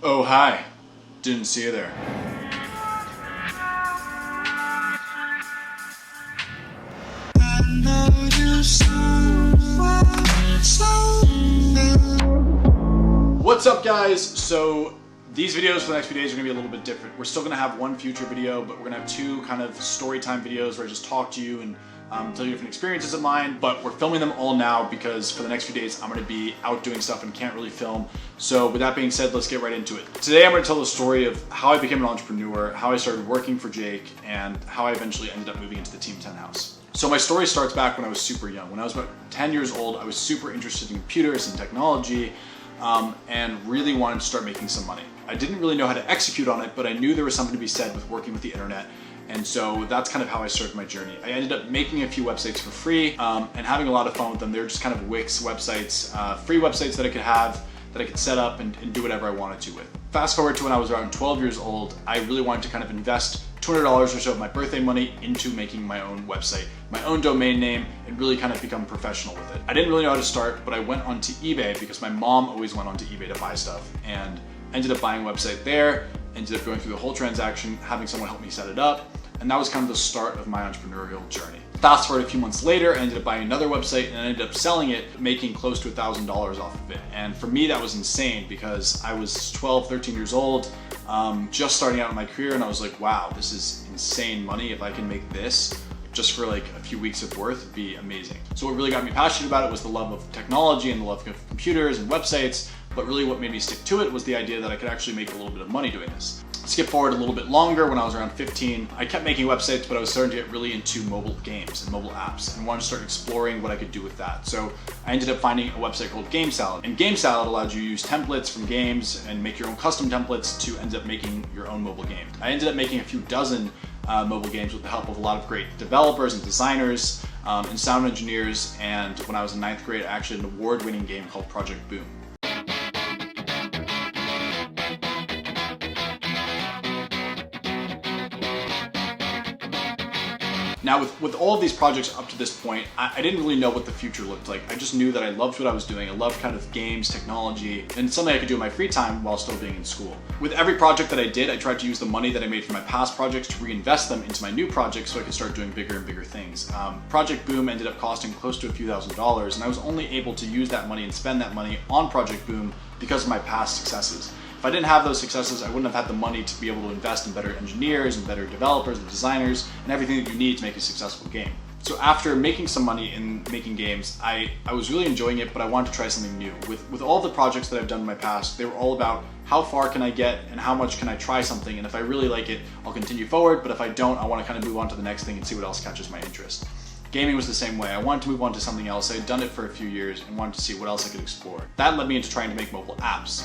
Oh, hi. Didn't see you there. What's up, guys? So these videos for the next few days are going to be a little bit different. We're still going to have one future video, but we're going to have two kind of story time videos where I just talk to you and tell you different experiences of mine. But we're filming them all now because for the next few days I'm going to be out doing stuff and can't really film. So with that being said, let's get right into it. Today I'm going to tell the story of how I became an entrepreneur, how I started working for Jake, and how I eventually ended up moving into the Team 10 house. So my story starts back when I was super young. When I was about 10 years old, I was super interested in computers and technology. And really wanted to start making some money. I didn't really know how to execute on it, but I knew there was something to be said with working with the internet. And so that's kind of how I started my journey. I ended up making a few websites for free and having a lot of fun with them. They were just kind of Wix websites, free websites that I could have, that I could set up and do whatever I wanted to with. Fast forward to when I was around 12 years old, I really wanted to kind of invest $200 or so of my birthday money into making my own website, my own domain name, and really kind of become professional with it. I didn't really know how to start, but I went onto eBay because my mom always went onto eBay to buy stuff, and ended up buying a website there, ended up going through the whole transaction, having someone help me set it up, and that was kind of the start of my entrepreneurial journey. Fast forward a few months later, I ended up buying another website and I ended up selling it, making close to $1,000 off of it. And for me, that was insane because I was 12, 13 years old, just starting out in my career, and I was like, wow, this is insane money. If I can make this just for like a few weeks of work, it'd be amazing. So what really got me passionate about it was the love of technology and the love of computers and websites, but really what made me stick to it was the idea that I could actually make a little bit of money doing this. Skip forward a little bit longer, when I was around 15, I kept making websites, but I was starting to get really into mobile games and mobile apps and wanted to start exploring what I could do with that. So I ended up finding a website called Game Salad. And Game Salad allowed you to use templates from games and make your own custom templates to end up making your own mobile game. I ended up making a few dozen mobile games with the help of a lot of great developers and designers and sound engineers. And when I was in 9th grade, I actually had an award-winning game called Project Boom. Now with all of these projects up to this point, I didn't really know what the future looked like. I just knew that I loved what I was doing. I loved kind of games, technology, and something I could do in my free time while still being in school. With every project that I did, I tried to use the money that I made from my past projects to reinvest them into my new projects so I could start doing bigger and bigger things. Project Boom ended up costing close to a few $1,000s, and I was only able to use that money and spend that money on Project Boom because of my past successes. If I didn't have those successes, I wouldn't have had the money to be able to invest in better engineers and better developers and designers and everything that you need to make a successful game. So after making some money in making games, I was really enjoying it, but I wanted to try something new. With all the projects that I've done in my past, they were all about how far can I get and how much can I try something, and if I really like it, I'll continue forward, but if I don't, I want to kind of move on to the next thing and see what else catches my interest. Gaming was the same way. I wanted to move on to something else. I had done it for a few years and wanted to see what else I could explore. That led me into trying to make mobile apps.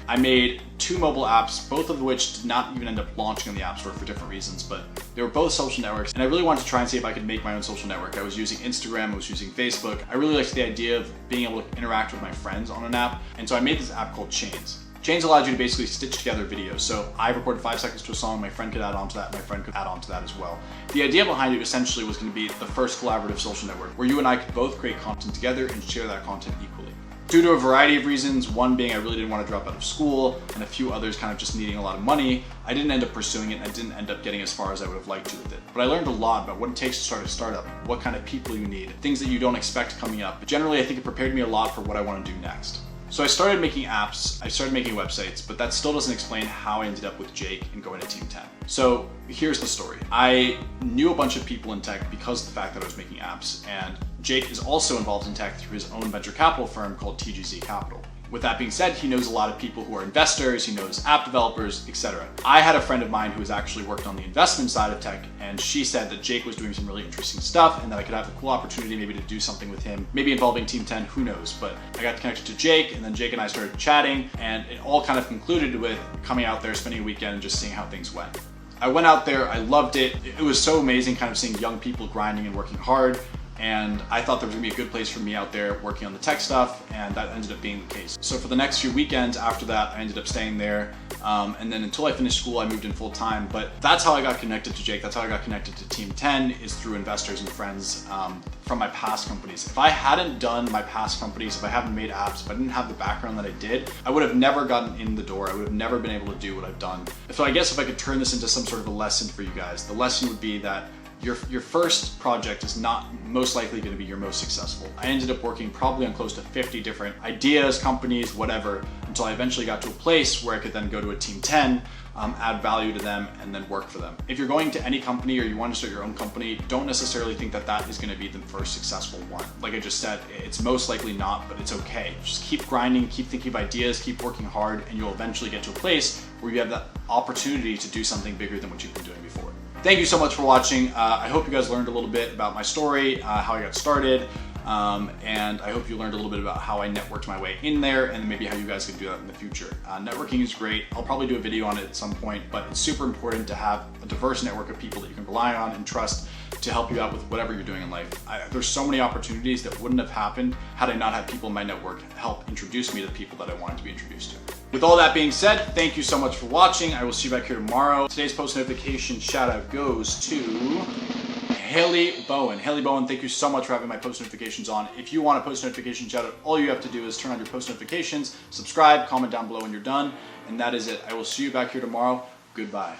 I made 2 mobile apps, both of which did not even end up launching on the App Store for different reasons, but they were both social networks, and I really wanted to try and see if I could make my own social network. I was using Instagram, I was using Facebook. I really liked the idea of being able to interact with my friends on an app, and so I made this app called Chains. Chains allowed you to basically stitch together videos. So I recorded 5 seconds to a song, my friend could add on to that, my friend could add on to that as well. The idea behind it essentially was going to be the first collaborative social network where you and I could both create content together and share that content equally. Due to a variety of reasons, one being I really didn't want to drop out of school, and a few others kind of just needing a lot of money, I didn't end up pursuing it and I didn't end up getting as far as I would have liked to with it. But I learned a lot about what it takes to start a startup, what kind of people you need, things that you don't expect coming up. But generally, I think it prepared me a lot for what I want to do next. So I started making apps, I started making websites, but that still doesn't explain how I ended up with Jake and going to Team 10. So here's the story. I knew a bunch of people in tech because of the fact that I was making apps, and Jake is also involved in tech through his own venture capital firm called TGZ Capital. With that being said, he knows a lot of people who are investors, he knows app developers, etc. I had a friend of mine who has actually worked on the investment side of tech, and she said that Jake was doing some really interesting stuff and that I could have a cool opportunity maybe to do something with him, maybe involving Team 10, who knows. But I got connected to Jake, and then Jake and I started chatting, and it all kind of concluded with coming out there, spending a weekend, and just seeing how things went. I went out there, I loved it. It was so amazing kind of seeing young people grinding and working hard. And I thought there was gonna be a good place for me out there working on the tech stuff, and that ended up being the case. So for the next few weekends after that, I ended up staying there, And then until I finished school, I moved in full time. But that's how I got connected to Jake. That's how I got connected to Team 10, is through investors and friends from my past companies. If I hadn't done my past companies, if I haven't made apps, if I didn't have the background that I did, I would have never gotten in the door. I would have never been able to do what I've done. So I guess if I could turn this into some sort of a lesson for you guys, the lesson would be that your first project is not most likely going to be your most successful. I ended up working probably on close to 50 different ideas, companies, whatever, until I eventually got to a place where I could then go to a Team 10, add value to them, and then work for them. If you're going to any company or you want to start your own company, don't necessarily think that that is going to be the first successful one. Like I just said, it's most likely not, but it's okay. Just keep grinding, keep thinking of ideas, keep working hard, and you'll eventually get to a place where you have that opportunity to do something bigger than what you've been doing before. Thank you so much for watching. I hope you guys learned a little bit about my story, how I got started, and I hope you learned a little bit about how I networked my way in there and maybe how you guys can do that in the future. Networking is great. I'll probably do a video on it at some point, but it's super important to have a diverse network of people that you can rely on and trust to help you out with whatever you're doing in life. There's so many opportunities that wouldn't have happened had I not had people in my network help introduce me to people that I wanted to be introduced to. With all that being said, thank you so much for watching. I will see you back here tomorrow. Today's post notification shout out goes to Haley Bowen. Haley Bowen, thank you so much for having my post notifications on. If you want a post notification shout out, all you have to do is turn on your post notifications, subscribe, comment down below when you're done, and that is it. I will see you back here tomorrow. Goodbye.